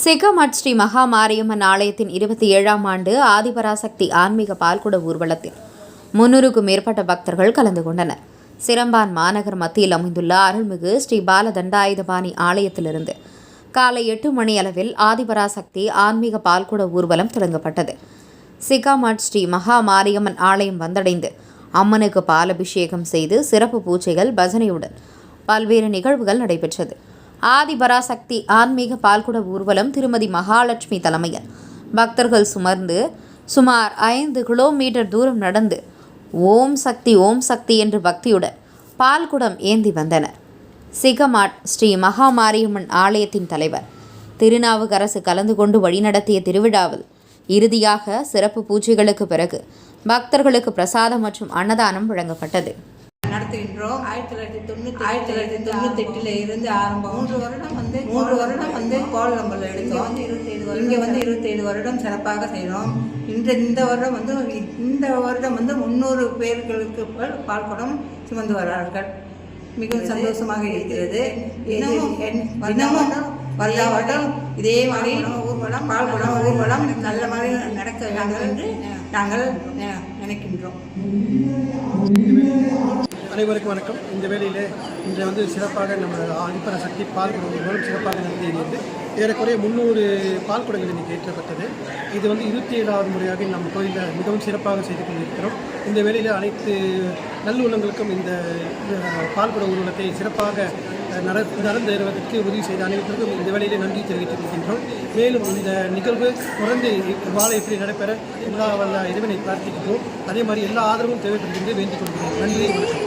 சிகமட் ஸ்ரீ மகா மாரியம்மன் ஆலயத்தின் 27ஆம் ஆண்டு ஆதிபராசக்தி ஆன்மீக பால்குட ஊர்வலத்தில் 300க்கும் மேற்பட்ட பக்தர்கள் கலந்து கொண்டனர். சிரம்பான் மாநகர் மத்தியில் அமைந்துள்ள அருள்மிகு ஸ்ரீ பாலதண்டாயுதபாணி ஆலயத்திலிருந்து காலை 8 மணி அளவில் ஆதிபராசக்தி ஆன்மீக பால்குட ஊர்வலம் தொடங்கப்பட்டது. சிகமட் ஸ்ரீ மகா மாரியம்மன் ஆலயம் வந்தடைந்து அம்மனுக்கு பாலபிஷேகம் செய்து சிறப்பு பூஜைகள் பஜனையுடன் பல்வேறு நிகழ்வுகள் நடைபெற்றது. ஆதிபராசக்தி ஆன்மீக பால்குட ஊர்வலம் திருமதி மகாலட்சுமி தலைமையில் பக்தர்கள் சுமர்ந்து சுமார் 5 கிலோமீட்டர் தூரம் நடந்து ஓம் சக்தி என்று பக்தியுடன் பால்குடம் ஏந்தி வந்தனர். சிகமட் ஸ்ரீ மகா மாரியம்மன் ஆலயத்தின் தலைவர் திருநாவுக்கரசு கலந்து கொண்டு வழிநடத்திய திருவிழாவில் இறுதியாக சிறப்பு பூஜைகளுக்கு பிறகு பக்தர்களுக்கு பிரசாதம் மற்றும் அன்னதானம் வழங்கப்பட்டது. நடத்துகின்றோம். 1998 இருந்து ஆரம்பம் 3 வருடம் வந்து கோலம்பல் எடுத்தோம். இங்கே வந்து 27 வருடம் சிறப்பாக செய்கிறோம். இந்த வருடம் வந்து 300 பேர்களுக்கு பால்குடம் சுமந்து வரார்கள். மிகவும் சந்தோஷமாக இருக்கிறது. தினமும் வருட வருடம் இதே மாதிரி பால்குடம் ஊர்வலம் நல்ல மாதிரி நடக்க வேண்டும் என்று நாங்கள் நினைக்கின்றோம். அனைவருக்கும் வணக்கம். இந்த வேளையில் இன்று வந்து சிறப்பாக நம்ம ஆதிபராசக்தி பால்குடம் மூலம் சிறப்பாக நடத்தியது. ஏறக்குறைய 300 பால்குடங்கள் இன்றைக்கி ஏற்றப்பட்டது. இது வந்து 27வது முறையாக நம்ம கோயிலில் மிகவும் சிறப்பாக செய்து கொண்டிருக்கிறோம். இந்த வேளையில் அனைத்து நல்லுள்ளங்களுக்கும் இந்த பால்குட ஊர்வலத்தை சிறப்பாக நடந்தேறுவதற்கு உதவி செய்த அனைவருக்கும் இந்த வேளையிலே நன்றி தெரிவித்துக் கொள்கின்றோம். மேலும் இந்த நிகழ்வு தொடர்ந்து வாழ எப்படி நடைபெற எல்லா வல்ல இறைவனை பிரார்த்திக்கிறோம். அதே மாதிரி எல்லா ஆதரவும் தேவைப்படுகிறது வேண்டிக் கொள்கிறோம். நன்றி, வணக்கம்.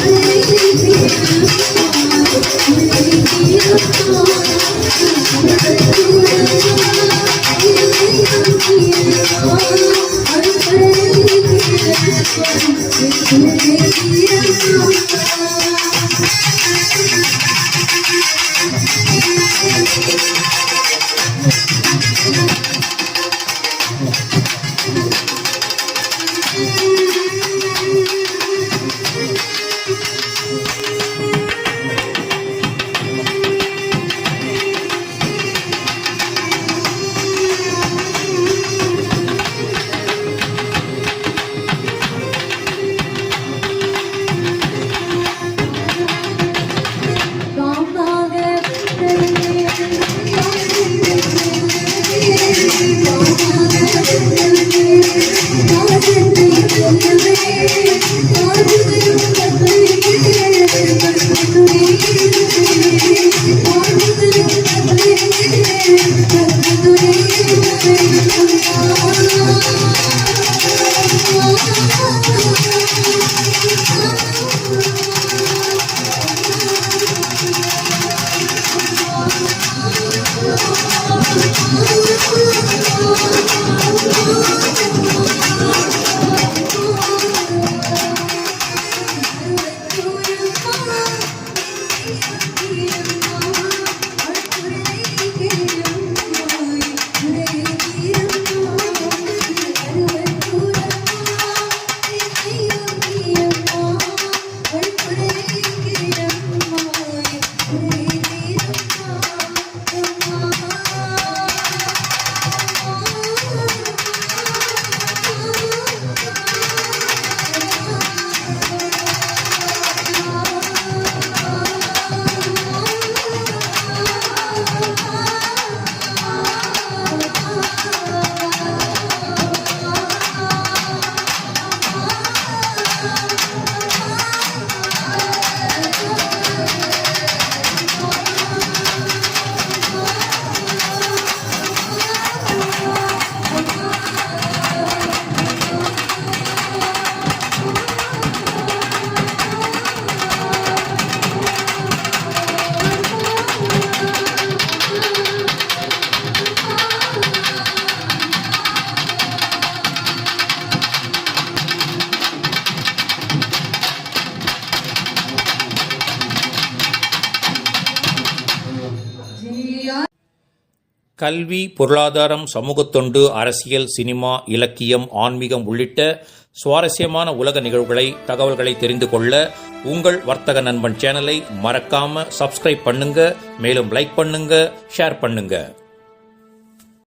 Thank you. கல்வி, பொருளாதாரம், சமூகத் தொண்டு, அரசியல், சினிமா, இலக்கியம், ஆன்மீகம் உள்ளிட்ட சுவாரஸ்யமான உலக நிகழ்வுகளை, தகவல்களை தெரிந்து கொள்ள உங்கள் வர்த்தக நண்பன் சேனலை மறக்காம சப்ஸ்கிரைப் பண்ணுங்க. மேலும் லைக் பண்ணுங்க, ஷேர் பண்ணுங்க.